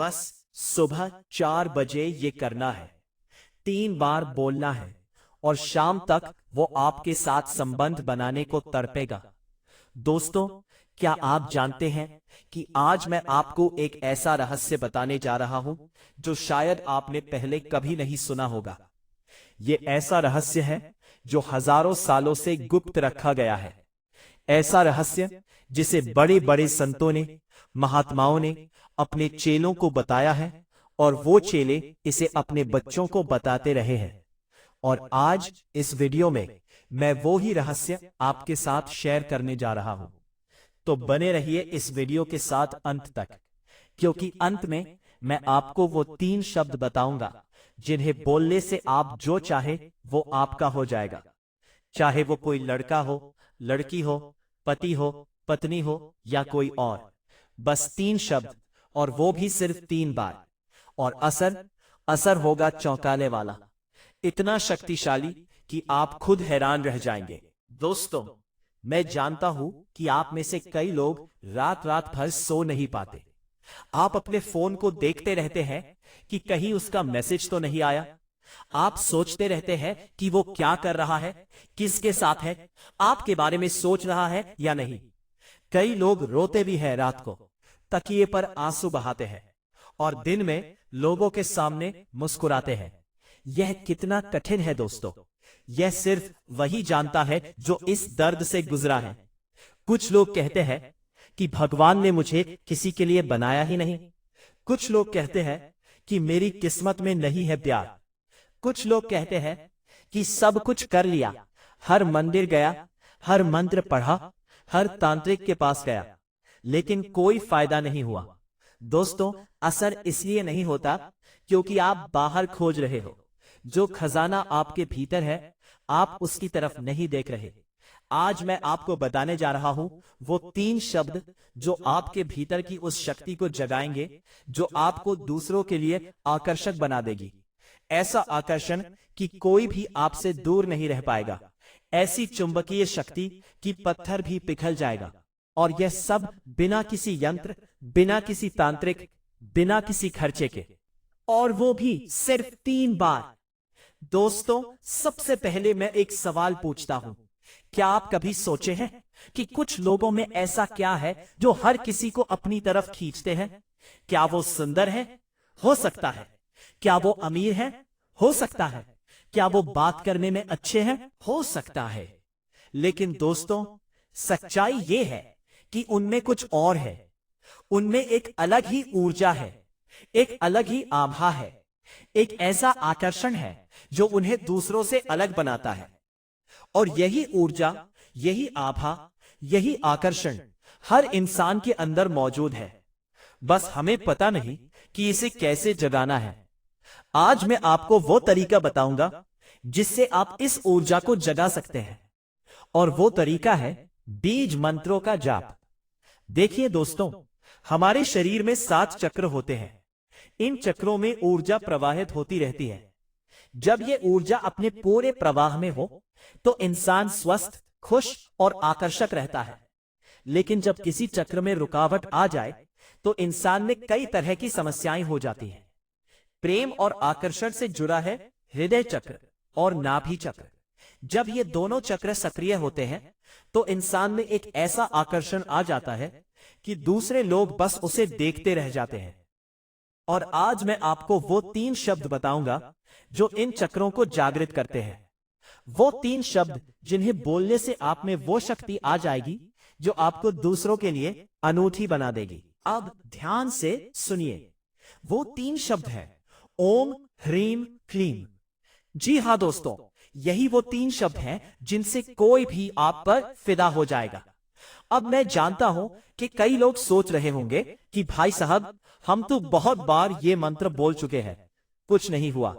बस सुबह 4 बजे ये करना है, 3 बार बोलना है और शाम तक वो आपके साथ संबंध बनाने को तड़पेगा। दोस्तों, क्या आप जानते हैं कि आज मैं आपको एक ऐसा रहस्य बताने जा रहा हूं जो शायद आपने पहले कभी नहीं सुना होगा। ये ऐसा रहस्य है जो हजारों सालों से गुप्त रखा गया है। ऐसा रहस्य जिसे बड़े बड़े संतों ने, महात्माओं ने अपने चेलों को बताया है और वो चेले इसे अपने बच्चों को बताते रहे हैं। और आज इस वीडियो में मैं वो ही रहस्य आपके साथ शेयर करने जा रहा हूं। तो बने रहिए इस वीडियो के साथ अंत तक, क्योंकि अंत में मैं आपको वो 3 शब्द बताऊंगा जिन्हें बोलने से आप जो चाहे वो आपका हो जाएगा। चाहे वो कोई लड़का हो, लड़की हो, पति हो, पत्नी हो या कोई और। बस 3 शब्द, और वो भी सिर्फ 3 बार। और असर होगा चौंकाने वाला, इतना शक्तिशाली कि आप खुद हैरान रह जाएंगे। दोस्तों, मैं जानता हूं कि आप में से कई लोग रात रात भर सो नहीं पाते। आप अपने फोन को देखते रहते हैं कि कहीं उसका मैसेज तो नहीं आया। आप सोचते रहते हैं कि वो क्या कर रहा है, किसके साथ है, आपके बारे में सोच रहा है या नहीं। कई लोग रोते भी हैं रात को, तकिए पर आंसू बहाते हैं और दिन में लोगों के सामने मुस्कुराते हैं। यह कितना कठिन है दोस्तों, यह सिर्फ वही जानता है जो इस दर्द से गुजरा है। कुछ लोग कहते हैं कि भगवान ने मुझे किसी के लिए बनाया ही नहीं। कुछ लोग कहते हैं कि मेरी किस्मत में नहीं है प्यार। कुछ लोग कहते हैं कि सब कुछ कर लिया, हर मंदिर गया, हर मंत्र पढ़ा, हर तांत्रिक के पास गया, लेकिन कोई फायदा नहीं हुआ। दोस्तों, असर इसलिए नहीं होता क्योंकि आप बाहर खोज रहे हो। जो खजाना आपके भीतर है, आप उसकी तरफ नहीं देख रहे। आज मैं आपको बताने जा रहा हूं वो 3 शब्द जो आपके भीतर की उस शक्ति को जगाएंगे, जो आपको दूसरों के लिए आकर्षक बना देगी। ऐसा आकर्षण कि कोई भी आपसे दूर नहीं रह पाएगा। ऐसी चुंबकीय शक्ति कि पत्थर भी पिघल जाएगा। और यह सब बिना किसी यंत्र, बिना किसी तांत्रिक, बिना किसी खर्चे के, और वो भी सिर्फ 3 बार। दोस्तों, सबसे पहले मैं एक सवाल पूछता हूं। क्या आप कभी सोचे हैं कि कुछ लोगों में ऐसा क्या है जो हर किसी को अपनी तरफ खींचते हैं? क्या वो सुंदर है? हो सकता है। क्या वो अमीर है? हो सकता है। क्या वो बात करने में अच्छे हैं? हो सकता है। लेकिन दोस्तों, सच्चाई ये है कि उनमें कुछ और है। उनमें एक अलग ही ऊर्जा है, एक अलग ही आभा है, एक ऐसा आकर्षण है जो उन्हें दूसरों से अलग बनाता है। और यही ऊर्जा, यही आभा, यही आकर्षण हर इंसान के अंदर मौजूद है। बस हमें पता नहीं कि इसे कैसे जगाना है। आज मैं आपको वो तरीका बताऊंगा जिससे आप इस ऊर्जा को जगा सकते हैं। और वो तरीका है बीज मंत्रों का जाप। देखिए दोस्तों, हमारे शरीर में 7 चक्र होते हैं। इन चक्रों में ऊर्जा प्रवाहित होती रहती है। जब ये ऊर्जा अपने पूरे प्रवाह में हो तो इंसान स्वस्थ, खुश और आकर्षक रहता है। लेकिन जब किसी चक्र में रुकावट आ जाए तो इंसान में कई तरह की समस्याएं हो जाती हैं। प्रेम और आकर्षण से जुड़ा है हृदय चक्र और नाभि चक्र। जब ये दोनों चक्र सक्रिय होते हैं तो इंसान में एक ऐसा आकर्षण आ जाता है कि दूसरे लोग बस उसे देखते रह जाते हैं। और आज मैं आपको वो 3 शब्द बताऊंगा जो इन चक्रों को जागृत करते हैं। वो 3 शब्द जिन्हें बोलने से आप में वो शक्ति आ जाएगी जो आपको दूसरों के लिए अनूठी बना देगी। अब ध्यान से सुनिए, वो 3 शब्द हैं ओम, ह्रीम, क्लीम। जी हां दोस्तों, यही वो 3 शब्द हैं जिनसे कोई भी आप पर फिदा हो जाएगा। अब मैं जानता हूं कि कई लोग सोच रहे होंगे कि भाई साहब, हम तो बहुत बार ये मंत्र बोल चुके हैं, कुछ नहीं हुआ।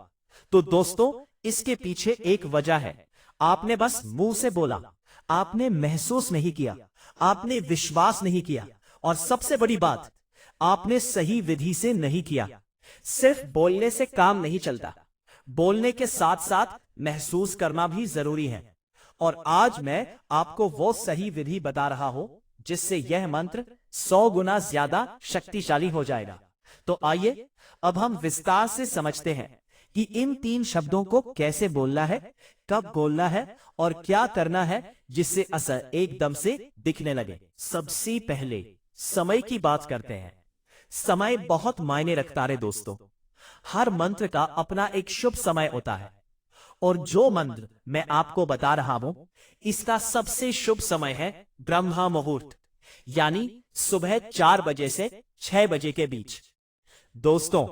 तो दोस्तों, इसके पीछे एक वजह है। आपने बस मुंह से बोला, आपने महसूस नहीं किया, आपने विश्वास नहीं किया, और सबसे बड़ी बात, आपने सही विधि से नहीं किया। सिर्फ बोलने से काम नहीं चलता, बोलने के साथ साथ महसूस करना भी जरूरी है। और आज मैं आपको वो सही विधि बता रहा हूं जिससे यह मंत्र 100 गुना ज्यादा शक्तिशाली हो जाएगा। तो आइए अब हम विस्तार से समझते हैं कि इन 3 शब्दों को कैसे बोलना है, कब बोलना है और क्या करना है जिससे असर एकदम से दिखने लगे। सबसे पहले समय की बात करते हैं। समय बहुत मायने रखता है दोस्तों। हर मंत्र का अपना एक शुभ समय होता है और जो मंत्र मैं आपको बता रहा हूं इसका सबसे शुभ समय है ब्रह्मा मुहूर्त, यानी सुबह 4 बजे से 6 बजे के बीच। दोस्तों,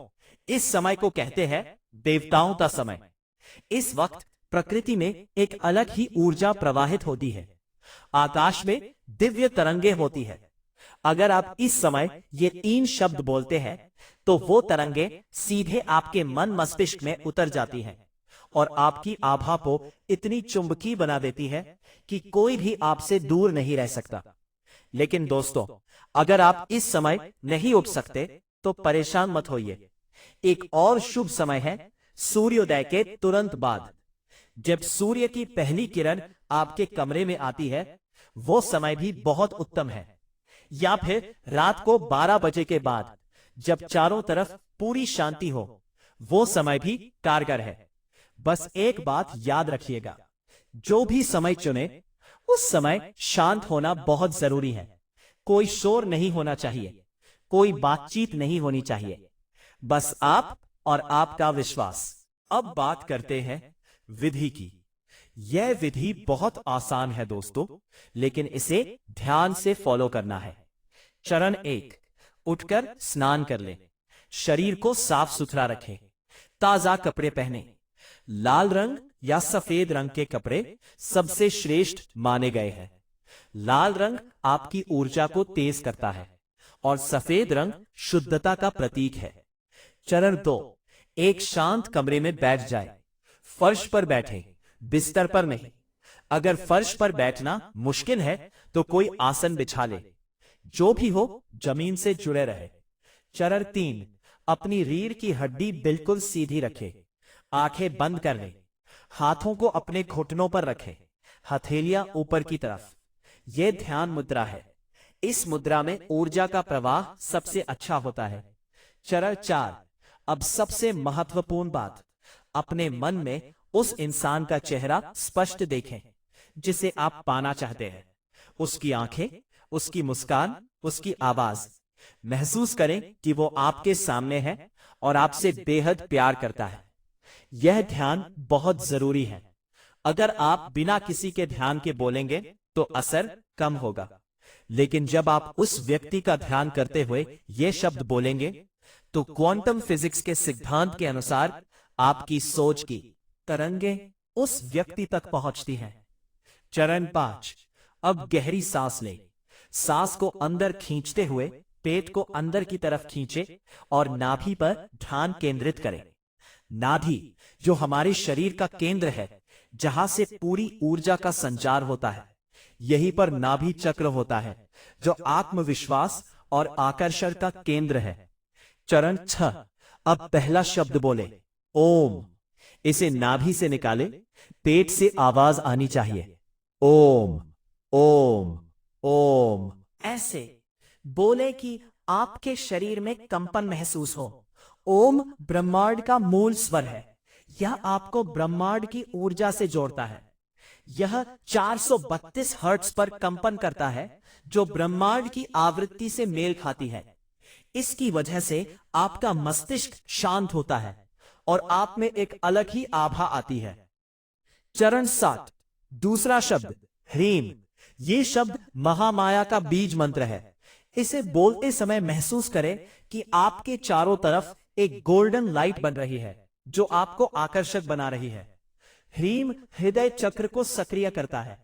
इस समय को कहते हैं देवताओं का समय। इस वक्त प्रकृति में एक अलग ही ऊर्जा प्रवाहित होती है। आकाश में दिव्य तरंगे होती है। अगर आप इस समय ये 3 शब्द बोलते हैं तो वो तरंगे सीधे आपके मन मस्तिष्क में उतर जाती हैं और आपकी आभा को इतनी चुंबकीय बना देती है कि कोई भी आपसे दूर नहीं रह सकता। लेकिन दोस्तों, अगर आप इस समय नहीं उठ सकते तो परेशान मत होइए। एक और शुभ समय है सूर्योदय के तुरंत बाद। जब सूर्य की पहली किरण आपके कमरे में आती है वो समय भी बहुत उत्तम है। या फिर रात को 12 बजे के बाद जब चारों तरफ पूरी शांति हो, वो समय भी कारगर है। बस एक बात याद रखिएगा, जो भी समय चुने उस समय शांत होना बहुत जरूरी है। कोई शोर नहीं होना चाहिए, कोई बातचीत नहीं होनी चाहिए, बस आप और आपका विश्वास। अब बात करते हैं विधि की। यह विधि बहुत आसान है दोस्तों, लेकिन इसे ध्यान से फॉलो करना है। चरण 1, उठकर स्नान कर लें। शरीर को साफ सुथरा रखें। ताजा कपड़े पहने। लाल रंग या सफेद रंग के कपड़े सबसे श्रेष्ठ माने गए हैं। लाल रंग आपकी ऊर्जा को तेज करता है और सफेद रंग शुद्धता का प्रतीक है। चरण 2, एक शांत कमरे में बैठ जाए। फर्श पर बैठे, बिस्तर पर नहीं। अगर फर्श पर बैठना मुश्किल है तो कोई आसन बिछा ले। जो भी हो, जमीन से जुड़े रहे। चरण 3, अपनी रीढ़ की हड्डी बिल्कुल सीधी रखे। आंखें बंद कर ले। हाथों को अपने घुटनों पर रखे, हथेलियां ऊपर की तरफ। यह ध्यान मुद्रा है। इस मुद्रा में ऊर्जा का प्रवाह सबसे अच्छा होता है। चरण 4, अब सबसे महत्वपूर्ण बात, अपने मन में उस इंसान का चेहरा स्पष्ट देखें जिसे आप पाना चाहते हैं। उसकी आंखें, उसकी मुस्कान, उसकी आवाज। महसूस करें कि वो आपके सामने है और आपसे बेहद प्यार करता है। यह ध्यान बहुत जरूरी है। अगर आप बिना किसी के ध्यान के बोलेंगे तो असर कम होगा, लेकिन जब आप उस व्यक्ति का ध्यान करते हुए ये शब्द बोलेंगे तो क्वांटम फिजिक्स के सिद्धांत के अनुसार आपकी सोच की तरंगे उस व्यक्ति तक पहुंचती हैं। चरण 5, अब गहरी सांस लें। सांस को अंदर खींचते हुए पेट को अंदर की तरफ खींचे और नाभि पर ध्यान केंद्रित करें। नाभि जो हमारे शरीर का केंद्र है, जहां से पूरी ऊर्जा का संचार होता है, यहीं पर नाभि चक्र होता है जो आत्मविश्वास और आकर्षण का केंद्र है। चरण 6, अब पहला शब्द बोले, ओम। इसे नाभि से निकाले। पेट से आवाज आनी चाहिए, ओम ओम ओम। ऐसे बोले कि आपके शरीर में कंपन महसूस हो। ओम ब्रह्मांड का मूल स्वर है। यह आपको ब्रह्मांड की ऊर्जा से जोड़ता है। यह 432 हर्ट्ज पर कंपन करता है, जो ब्रह्मांड की आवृत्ति से मेल खाती है। इसकी वजह से आपका मस्तिष्क शांत होता है और आप में एक अलग ही आभा आती है। चरण 7, दूसरा शब्द ह्रीम। ये शब्द महामाया का बीज मंत्र है। इसे बोलते समय महसूस करें कि आपके चारों तरफ एक गोल्डन लाइट बन रही है जो आपको आकर्षक बना रही है। ह्रीम हृदय चक्र को सक्रिय करता है।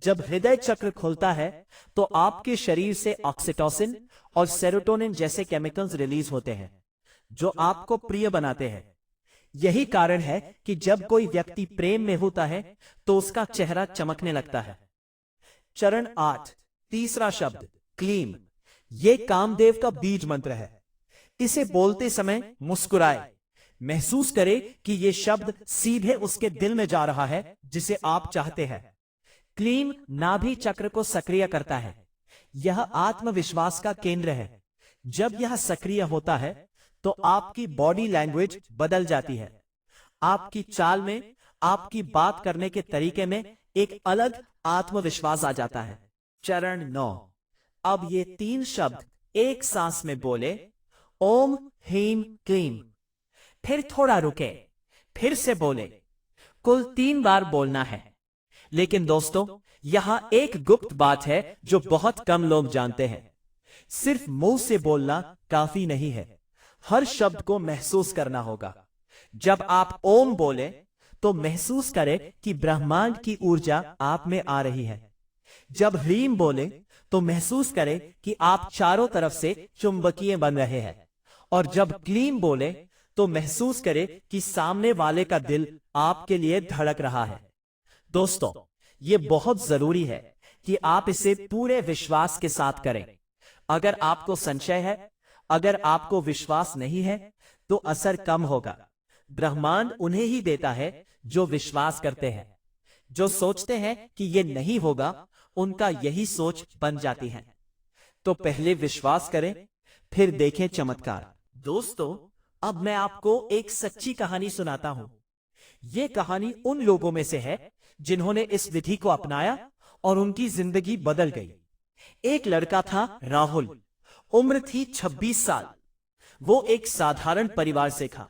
जब हृदय चक्र खुलता है तो आपके शरीर से ऑक्सीटोसिन और सेरोटोनिन जैसे केमिकल्स रिलीज होते हैं जो आपको प्रिय बनाते हैं। यही कारण है कि जब कोई व्यक्ति प्रेम में होता है तो उसका चेहरा चमकने लगता है। चरण 8, तीसरा शब्द क्लीम। यह कामदेव का बीज मंत्र है। इसे बोलते समय मुस्कुराए। महसूस करें कि यह शब्द सीधे उसके दिल में जा रहा है जिसे आप चाहते हैं। क्लीम नाभि चक्र को सक्रिय करता है। यह आत्मविश्वास का केंद्र है। जब यह सक्रिय होता है तो आपकी बॉडी लैंग्वेज बदल जाती है। आपकी चाल में, आपकी बात करने के तरीके में एक अलग आत्मविश्वास आ जाता है। चरण 9। अब ये 3 शब्द एक सांस में बोले, ओम ह्रीम क्लीम। फिर थोड़ा रुके, फिर से बोले। कुल 3 बार बोलना है। लेकिन दोस्तों, यहां एक गुप्त बात है जो बहुत कम लोग जानते हैं। सिर्फ मुंह से बोलना काफी नहीं है, हर शब्द को महसूस करना होगा। जब आप ओम बोले तो महसूस करें कि ब्रह्मांड की ऊर्जा आप में आ रही है। जब ह्रीम बोले तो महसूस करें कि आप चारों तरफ से चुंबकीय बन रहे हैं। और जब क्लीम बोले तो महसूस करें कि सामने वाले का दिल आपके लिए धड़क रहा है। दोस्तों, ये बहुत जरूरी है कि आप इसे पूरे विश्वास के साथ करें। अगर आपको संशय है, अगर आपको विश्वास नहीं है, तो असर कम होगा। ब्रह्मांड उन्हें ही देता है जो विश्वास करते हैं। जो सोचते हैं कि ये नहीं होगा, उनका यही सोच बन जाती है। तो पहले विश्वास करें, फिर देखें चमत्कार। दोस्तों, अब मैं आपको एक सच्ची कहानी सुनाता हूं। यह कहानी उन लोगों में से है जिन्होंने इस विधि को अपनाया और उनकी जिंदगी बदल गई। एक लड़का था राहुल, उम्र थी 26 साल। वो एक साधारण परिवार से था।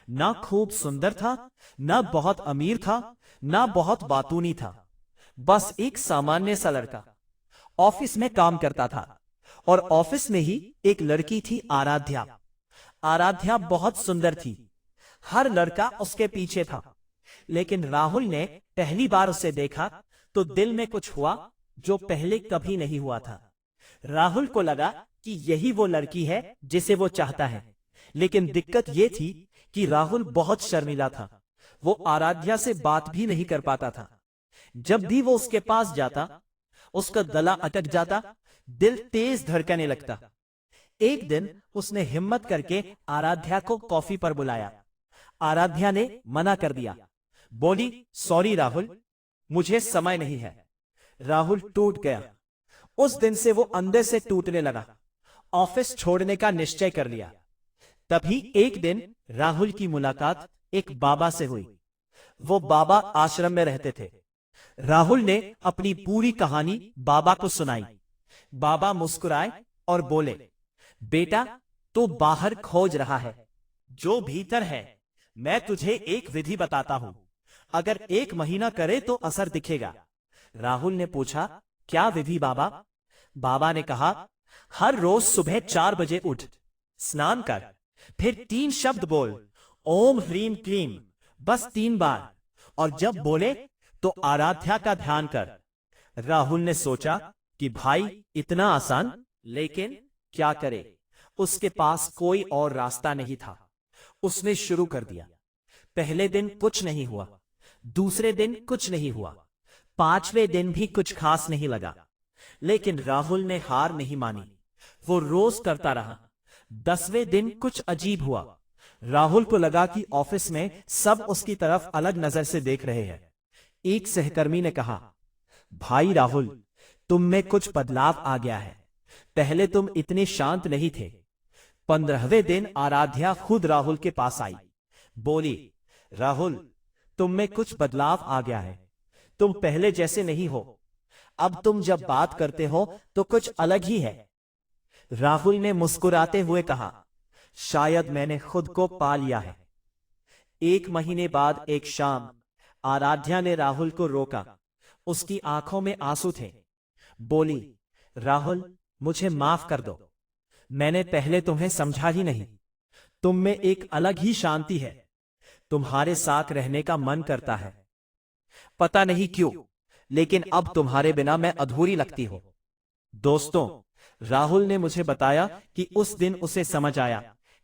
ना खूब सुंदर था, ना बहुत अमीर था, ना बहुत बातूनी था। बस एक सामान्य सा लड़का। ऑफिस में काम करता था और ऑफिस में ही एक लड़की थी, आराध्या। आराध्या बहुत सुंदर थी। हर लड़का उसके पीछे था। लेकिन राहुल ने पहली बार उसे देखा तो दिल में कुछ हुआ जो पहले कभी नहीं हुआ था। राहुल को लगा कि यही वो लड़की है जिसे वो चाहता है। लेकिन दिक्कत ये थी कि राहुल बहुत शर्मीला था। वो आराध्या से बात भी नहीं कर पाता था। जब भी वो उसके पास जाता, उसका गला अटक जाता, दिल तेज धड़कने लगता। एक दिन उसने हिम्मत करके आराध्या को कॉफी पर बुलाया। आराध्या ने मना कर दिया। बोली, सॉरी राहुल, मुझे समय नहीं है। राहुल टूट गया। उस दिन से वो अंदर से टूटने लगा। ऑफिस छोड़ने का निश्चय कर लिया। तभी एक दिन राहुल की मुलाकात एक बाबा से हुई। वो बाबा आश्रम में रहते थे। राहुल ने अपनी पूरी कहानी बाबा को सुनाई। बाबा मुस्कुराए और बोले, बेटा, तू बाहर खोज रहा है, जो भीतर है। मैं तुझे एक विधि बताता हूं। अगर 1 महीना करे तो असर दिखेगा। राहुल ने पूछा, क्या विधि बाबा? बाबा ने कहा, हर रोज सुबह 4 बजे उठ, स्नान कर, फिर 3 शब्द बोल, ओम ह्रीम क्लीम, बस 3 बार। और जब बोले तो आराध्या का ध्यान कर। राहुल ने सोचा कि भाई, इतना आसान, लेकिन क्या करे? उसके पास कोई और रास्ता नहीं था। उसने शुरू कर दिया। पहले दिन कुछ नहीं हुआ, दूसरे दिन कुछ नहीं हुआ, 5वें दिन भी कुछ खास नहीं लगा। लेकिन राहुल ने हार नहीं मानी। वो रोज करता रहा। 10वें दिन कुछ अजीब हुआ। राहुल को लगा कि ऑफिस में सब उसकी तरफ अलग नजर से देख रहे हैं। एक सहकर्मी ने कहा, भाई राहुल, तुम में कुछ बदलाव आ गया है। पहले तुम इतने शांत नहीं थे। 15वें दिन आराध्या खुद राहुल के पास आई। बोली, राहुल, तुम में कुछ बदलाव आ गया है। तुम पहले जैसे नहीं हो। अब तुम जब बात करते हो तो कुछ अलग ही है। राहुल ने मुस्कुराते हुए कहा, शायद मैंने खुद को पा लिया है। 1 महीने बाद एक शाम आराध्या ने राहुल को रोका। उसकी आंखों में आंसू थे। बोली, राहुल, मुझे माफ कर दो। मैंने पहले तुम्हें समझा ही नहीं। तुम में एक अलग ही शांति है। तुम्हारे साथ रहने का मन करता है। पता नहीं क्यों, लेकिन अब तुम्हारे बिना मैं अधूरी लगती हूं। दोस्तों, राहुल ने मुझे बताया कि उस दिन उसे समझ आया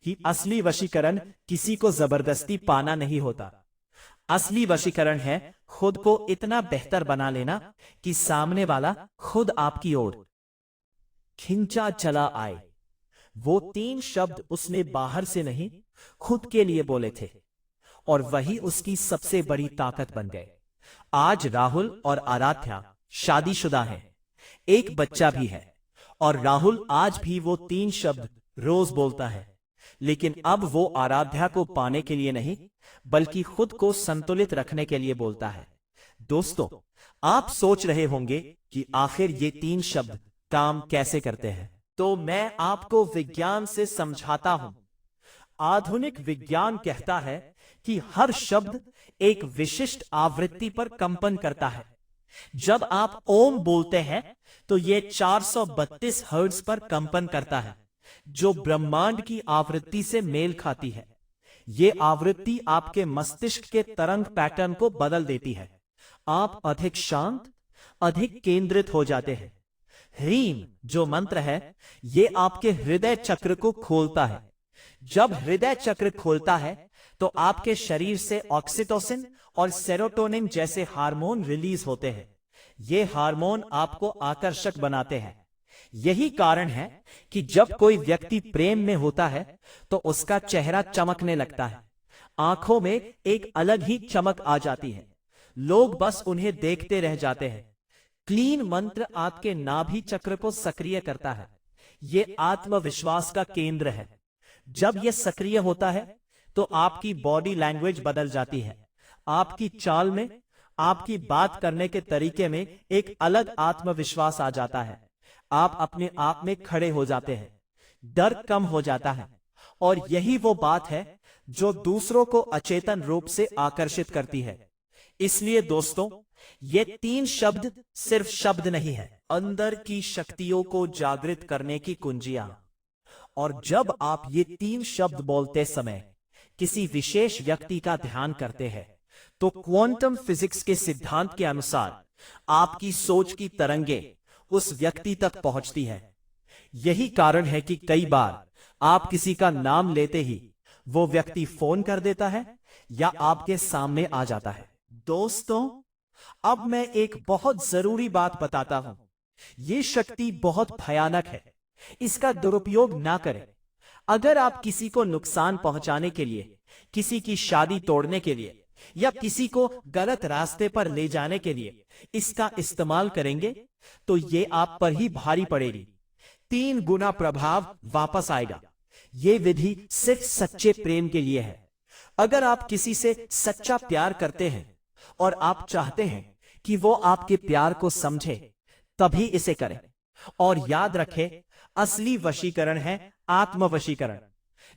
कि असली वशीकरण किसी को जबरदस्ती पाना नहीं होता। असली वशीकरण है खुद को इतना बेहतर बना लेना कि सामने वाला खुद आपकी ओर खिंचा चला आए। वो 3 शब्द उसने बाहर से नहीं, खुद के लिए बोले थे, और वही उसकी सबसे बड़ी ताकत बन गए। आज राहुल और आराध्या शादीशुदा हैं। एक बच्चा भी है। और राहुल आज भी वो 3 शब्द रोज बोलता है, लेकिन अब वो आराध्या को पाने के लिए नहीं, बल्कि खुद को संतुलित रखने के लिए बोलता है। दोस्तों, आप सोच रहे होंगे कि आखिर ये 3 शब्द काम कैसे करते हैं। तो मैं आपको विज्ञान से समझाता हूं। आधुनिक विज्ञान कहता है कि हर शब्द एक विशिष्ट आवृत्ति पर कंपन करता है। जब आप ओम बोलते हैं तो यह 432 हर्ट्ज पर कंपन करता है, जो ब्रह्मांड की आवृत्ति से मेल खाती है। यह आवृत्ति आपके मस्तिष्क के तरंग पैटर्न को बदल देती है। आप अधिक शांत, अधिक केंद्रित हो जाते हैं। ह्रीम जो मंत्र है, यह आपके हृदय चक्र को खोलता है। जब हृदय चक्र खोलता है तो आपके शरीर से ऑक्सीटोसिन और सेरोटोनिन जैसे हार्मोन रिलीज होते हैं। ये हार्मोन आपको आकर्षक बनाते हैं। यही कारण है कि जब कोई व्यक्ति प्रेम में होता है तो उसका चेहरा चमकने लगता है। आंखों में एक अलग ही चमक आ जाती है। लोग बस उन्हें देखते रह जाते हैं। क्लीन मंत्र आपके नाभि चक्र को सक्रिय करता है। यह आत्मविश्वास का केंद्र है। जब यह सक्रिय होता है तो आपकी बॉडी लैंग्वेज बदल जाती है। आपकी चाल में, आपकी बात करने के तरीके में एक अलग आत्मविश्वास आ जाता है। आप अपने आप में खड़े हो जाते हैं। डर कम हो जाता है। और यही वो बात है जो दूसरों को अचेतन रूप से आकर्षित करती है। इसलिए दोस्तों, ये 3 शब्द सिर्फ शब्द नहीं है, अंदर की शक्तियों को जागृत करने की कुंजियां। और जब आप ये 3 शब्द बोलते समय किसी विशेष व्यक्ति का ध्यान करते हैं तो क्वांटम फिजिक्स के सिद्धांत के अनुसार आपकी सोच की तरंगे उस व्यक्ति तक पहुंचती है। यही कारण है कि कई बार आप किसी का नाम लेते ही वो व्यक्ति फोन कर देता है या आपके सामने आ जाता है। दोस्तों, अब मैं एक बहुत जरूरी बात बताता हूं। ये शक्ति बहुत भयानक है। इसका दुरुपयोग ना करें। अगर आप किसी को नुकसान पहुंचाने के लिए, किसी की शादी तोड़ने के लिए या किसी को गलत रास्ते पर ले जाने के लिए इसका इस्तेमाल करेंगे तो ये आप पर ही भारी पड़ेगी। 3 गुना प्रभाव वापस आएगा। ये विधि सिर्फ सच्चे प्रेम के लिए है। अगर आप किसी से सच्चा प्यार करते हैं और आप चाहते हैं कि वो आपके प्यार को समझे, तभी इसे करें। और याद रखें, असली वशीकरण है आत्मवशीकरण।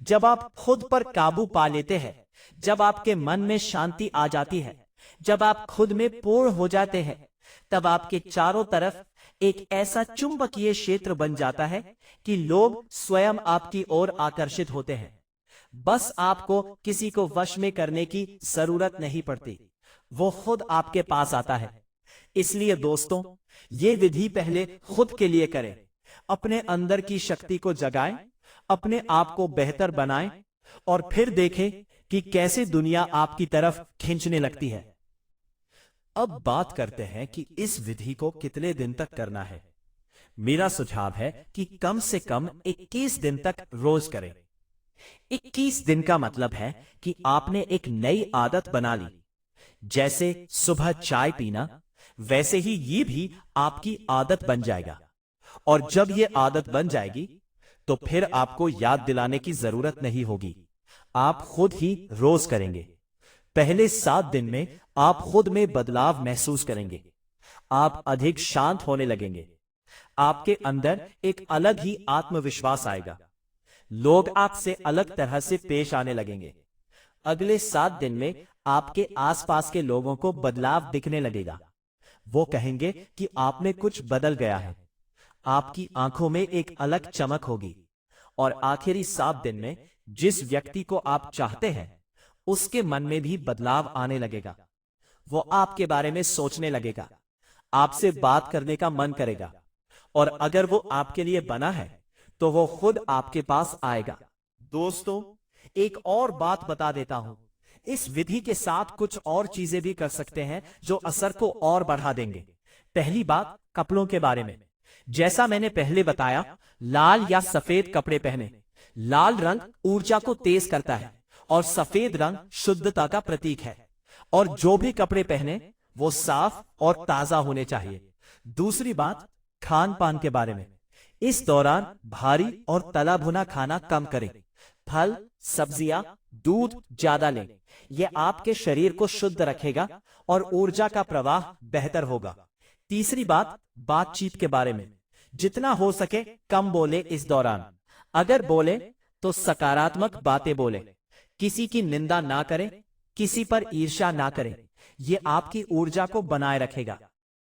जब आप खुद पर काबू पा लेते हैं, जब आपके मन में शांति आ जाती है, जब आप खुद में पूर्ण हो जाते हैं, तब आपके चारों तरफ एक ऐसा चुंबकीय क्षेत्र बन जाता है कि लोग स्वयं आपकी ओर आकर्षित होते हैं। बस आपको किसी को वश में करने की जरूरत नहीं पड़ती, वो खुद आपके पास आता है। इसलिए दोस्तों, ये विधि पहले खुद के लिए करें। अपने अंदर की शक्ति को जगाएं, अपने आप को बेहतर बनाएं और फिर देखें कि कैसे दुनिया आपकी तरफ खींचने लगती है। अब बात करते हैं कि इस विधि को कितने दिन तक करना है। मेरा सुझाव है कि कम से कम 21 दिन तक रोज करें। 21 दिन का मतलब है कि आपने एक नई आदत बना ली। जैसे सुबह चाय पीना, वैसे ही ये भी आपकी आदत बन जाएगा। और जब ये आदत बन जाएगी तो फिर आपको याद दिलाने की जरूरत नहीं होगी। आप खुद ही रोज करेंगे। पहले 7 दिन में आप खुद में बदलाव महसूस करेंगे। आप अधिक शांत होने लगेंगे। आपके अंदर एक अलग ही आत्मविश्वास आएगा। लोग आपसे अलग तरह से पेश आने लगेंगे। अगले 7 दिन में आपके आसपास के लोगों को बदलाव दिखने लगेगा। वो कहेंगे कि आप में कुछ बदल गया है। आपकी आंखों में एक अलग चमक होगी। और आखिरी 7 दिन में जिस व्यक्ति को आप चाहते हैं, उसके मन में भी बदलाव आने लगेगा। वो आपके बारे में सोचने लगेगा, आपसे बात करने का मन करेगा। और अगर वो आपके लिए बना है तो वो खुद आपके पास आएगा। दोस्तों, एक और बात बता देता हूं। इस विधि के साथ कुछ और चीजें भी कर सकते हैं जो असर को और बढ़ा देंगे। पहली बात, कपड़ों के बारे में। जैसा मैंने पहले बताया, लाल या सफेद कपड़े पहने। लाल रंग ऊर्जा को तेज करता है और सफेद रंग शुद्धता का प्रतीक है। और जो भी कपड़े पहने वो साफ और ताजा होने चाहिए। दूसरी बात, खान पान के बारे में। इस दौरान भारी और तला भुना खाना कम करें। फल, सब्जियां, दूध ज्यादा लें। यह आपके शरीर को शुद्ध रखेगा और ऊर्जा का प्रवाह बेहतर होगा। तीसरी बात, बातचीत के बारे में। जितना हो सके कम बोले इस दौरान। अगर बोले तो सकारात्मक बातें बोले। किसी की निंदा ना करें, किसी पर ईर्ष्या ना करें। यह आपकी ऊर्जा को बनाए रखेगा।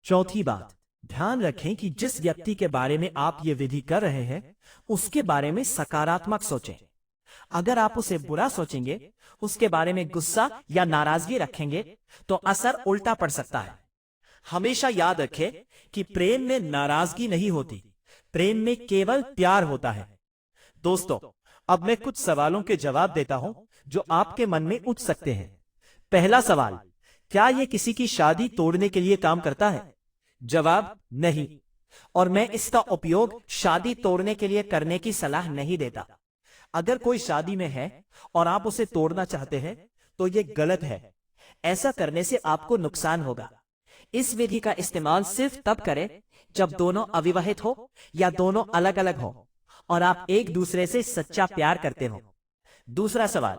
चौथी बात, ध्यान रखें कि जिस व्यक्ति के बारे में आप ये विधि कर रहे हैं उसके बारे में सकारात्मक सोचें। अगर आप उसे बुरा सोचेंगे, उसके बारे में गुस्सा या नाराजगी रखेंगे तो असर उल्टा पड़ सकता है। हमेशा याद रखें कि प्रेम में नाराजगी नहीं होती, प्रेम में केवल प्यार होता है। दोस्तों, अब मैं कुछ सवालों के जवाब देता हूं जो आपके मन में उठ सकते हैं। पहला सवाल, क्या यह किसी की शादी तोड़ने के लिए काम करता है? जवाब, नहीं। और मैं इसका उपयोग शादी तोड़ने के लिए करने की सलाह नहीं देता। अगर कोई शादी में है और आप उसे तोड़ना चाहते हैं तो यह गलत है। ऐसा करने से आपको नुकसान होगा। इस विधि का इस्तेमाल सिर्फ तब करें जब दोनों अविवाहित हो या दोनों अलग अलग हो और आप एक दूसरे से सच्चा प्यार करते हो। दूसरा सवाल,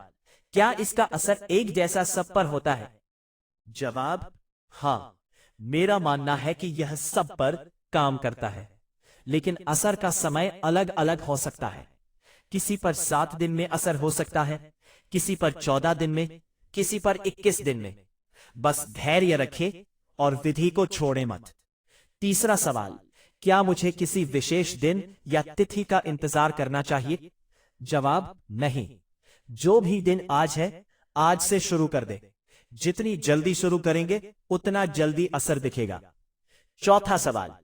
क्या इसका असर एक जैसा सब पर होता है? जवाब, हाँ। मेरा मानना है कि यह सब पर काम करता है, लेकिन असर का समय अलग अलग हो सकता है। किसी पर 7 दिन में असर हो सकता है, किसी पर 14 दिन में, किसी पर 21 दिन में। बस धैर्य रखें और विधि को छोड़ें मत। तीसरा सवाल, क्या मुझे किसी विशेष दिन या तिथि का इंतजार करना चाहिए? जवाब, नहीं। जो भी दिन आज है, आज से शुरू कर दे। जितनी जल्दी शुरू करेंगे उतना जल्दी असर दिखेगा। चौथा सवाल,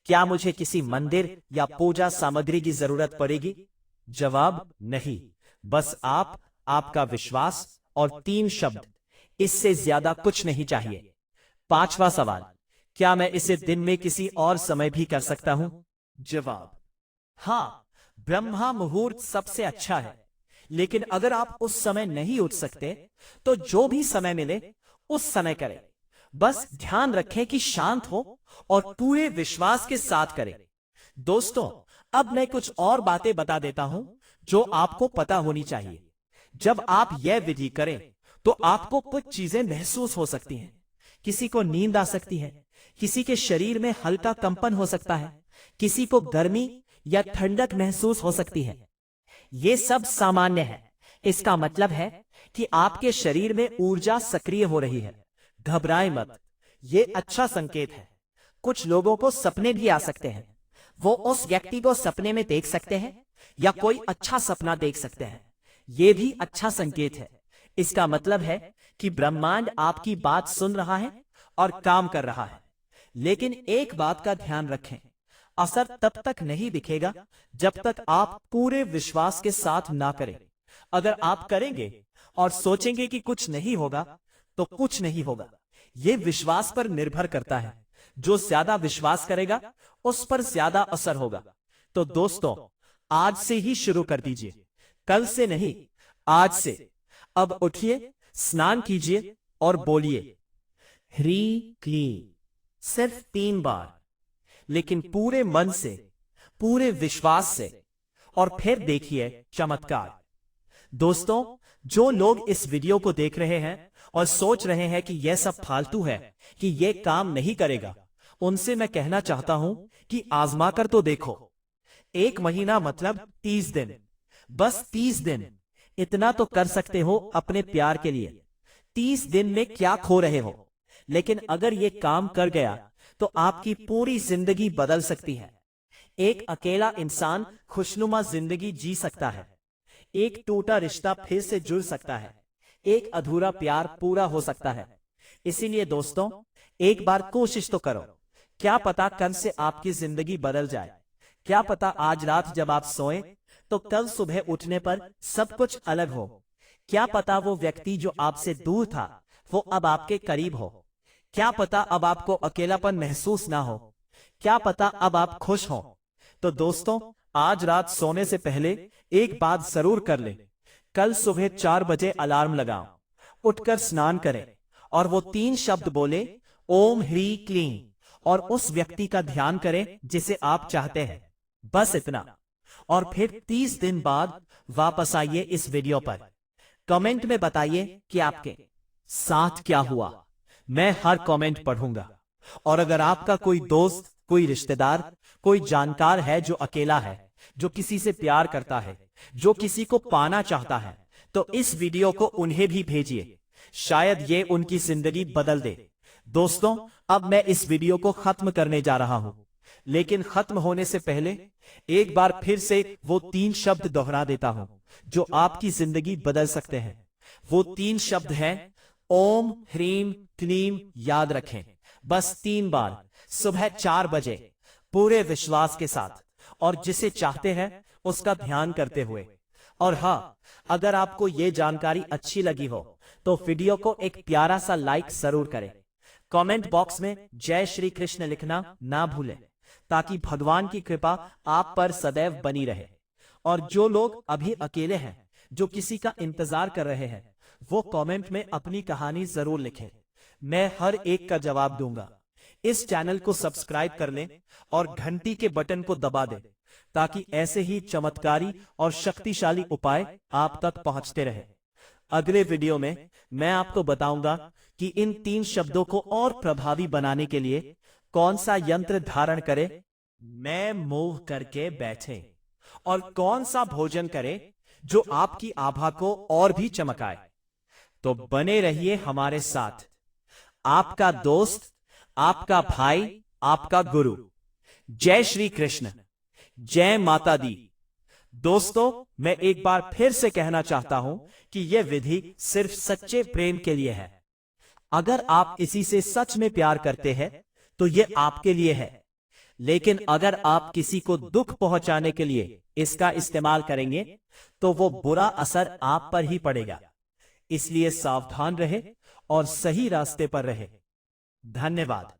क्या मुझे किसी मंदिर या पूजा सामग्री की जरूरत पड़ेगी? जवाब, नहीं। बस आपका विश्वास और 3 शब्द, इससे ज्यादा कुछ नहीं चाहिए। पांचवा सवाल, क्या मैं इसे दिन में किसी और समय भी कर सकता हूं? जवाब, हाँ। ब्रह्मा मुहूर्त सबसे अच्छा है, लेकिन अगर आप उस समय नहीं उठ सकते तो जो भी समय मिले उस समय करें। बस ध्यान रखें कि शांत हो और पूरे विश्वास के साथ करें। दोस्तों, अब मैं कुछ और बातें बता देता हूं जो आपको पता होनी चाहिए। जब आप यह विधि करें तो आपको कुछ चीजें महसूस हो सकती हैं। किसी को नींद आ सकती है, किसी के शरीर में हल्का कंपन हो सकता है, किसी को गर्मी या ठंडक महसूस हो सकती है। ये सब सामान्य है। इसका मतलब है कि आपके शरीर में ऊर्जा सक्रिय हो रही है। घबराएं मत, ये अच्छा संकेत है। कुछ लोगों को सपने भी आ सकते हैं। वो उस व्यक्ति को सपने में देख सकते हैं या कोई अच्छा सपना देख सकते हैं। ये भी अच्छा संकेत है। इसका मतलब है कि ब्रह्मांड आपकी बात सुन रहा है और काम कर रहा है। लेकिन एक बात का ध्यान रखें, असर तब तक नहीं दिखेगा जब तक आप पूरे विश्वास के साथ ना करें। अगर आप करेंगे और सोचेंगे कि कुछ नहीं होगा तो कुछ नहीं होगा। यह विश्वास पर निर्भर करता है। जो ज्यादा विश्वास करेगा उस पर ज्यादा असर होगा। तो दोस्तों, आज से ही शुरू कर दीजिए, कल से नहीं, आज से। अब उठिए, स्नान कीजिए और बोलिए ह्रीं क्लीं, सिर्फ 3 बार, लेकिन पूरे मन से, पूरे विश्वास से, और फिर देखिए चमत्कार। दोस्तों, जो लोग इस वीडियो को देख रहे हैं और सोच रहे हैं कि यह सब फालतू है, कि यह काम नहीं करेगा, उनसे मैं कहना चाहता हूं कि आजमा कर तो देखो। 1 महीना मतलब 30 दिन, बस 30 दिन। इतना तो कर सकते हो अपने प्यार के लिए। 30 दिन में क्या खो रहे हो? लेकिन अगर यह काम कर गया तो आपकी पूरी जिंदगी बदल सकती है। एक अकेला इंसान खुशनुमा जिंदगी जी सकता है। एक टूटा रिश्ता फिर से जुड़ सकता है। एक अधूरा प्यार पूरा हो सकता है। इसीलिए दोस्तों, एक बार कोशिश तो करो। क्या पता कल से आपकी जिंदगी बदल जाए। क्या पता आज रात जब आप सोएं तो कल सुबह उठने पर सब कुछ अलग हो। क्या पता वो व्यक्ति जो आपसे दूर था वो अब आपके करीब हो। क्या पता अब आपको अकेलापन महसूस ना हो। क्या पता अब आप खुश हो। तो दोस्तों, आज रात सोने से पहले एक बात जरूर कर लें। कल सुबह 4 बजे अलार्म लगाओ, उठकर स्नान करें और वो 3 शब्द बोले, ओम ह्रीं क्लीं, और उस व्यक्ति का ध्यान करें जिसे आप चाहते हैं। बस इतना। और फिर 30 दिन बाद वापस आइए इस वीडियो पर। कमेंट में बताइए कि आपके साथ क्या हुआ। मैं हर कमेंट पढ़ूंगा। और अगर आपका कोई दोस्त, कोई रिश्तेदार, कोई जानकार है जो अकेला है, जो किसी से प्यार करता है, जो किसी को पाना चाहता है, तो इस वीडियो को उन्हें भी भेजिए। शायद ये उनकी जिंदगी बदल दे। दोस्तों, अब मैं इस वीडियो को खत्म करने जा रहा हूं, लेकिन खत्म होने से पहले एक बार फिर से वो 3 शब्द दोहरा देता हूं जो आपकी जिंदगी बदल सकते हैं। वो 3 शब्द हैं ओम ह्रीम क्लीम। याद रखें, बस 3 बार, सुबह 4 बजे, पूरे विश्वास के साथ, और जिसे चाहते हैं उसका ध्यान करते हुए। और हाँ, अगर आपको ये जानकारी अच्छी लगी हो तो वीडियो को एक प्यारा सा लाइक जरूर करें। कमेंट बॉक्स में जय श्री कृष्ण लिखना ना भूलें, ताकि भगवान की कृपा आप पर सदैव बनी रहे। और जो लोग अभी अकेले हैं, जो किसी का इंतजार कर रहे हैं, वो कमेंट में अपनी कहानी जरूर लिखें। मैं हर एक का जवाब दूंगा। इस चैनल को सब्सक्राइब कर लें और घंटी के बटन को दबा दें, ताकि ऐसे ही चमत्कारी और शक्तिशाली उपाय आप तक पहुंचते रहे। अगले वीडियो में मैं आपको बताऊंगा कि इन 3 शब्दों को और प्रभावी बनाने के लिए कौन सा यंत्र धारण करें, मैं मुंह करके बैठे, और कौन सा भोजन करें जो आपकी आभा को और भी चमकाए। तो बने रहिए हमारे साथ। आपका दोस्त, आपका भाई, आपका गुरु। जय श्री कृष्ण, जय माता दी। दोस्तों, मैं एक बार फिर से कहना चाहता हूं कि यह विधि सिर्फ सच्चे प्रेम के लिए है। अगर आप इसी से सच में प्यार करते हैं तो यह आपके लिए है। लेकिन अगर आप किसी को दुख पहुंचाने के लिए इसका इस्तेमाल करेंगे तो वो बुरा असर आप पर ही पड़ेगा। इसलिए सावधान रहे और सही रास्ते पर रहे। धन्यवाद।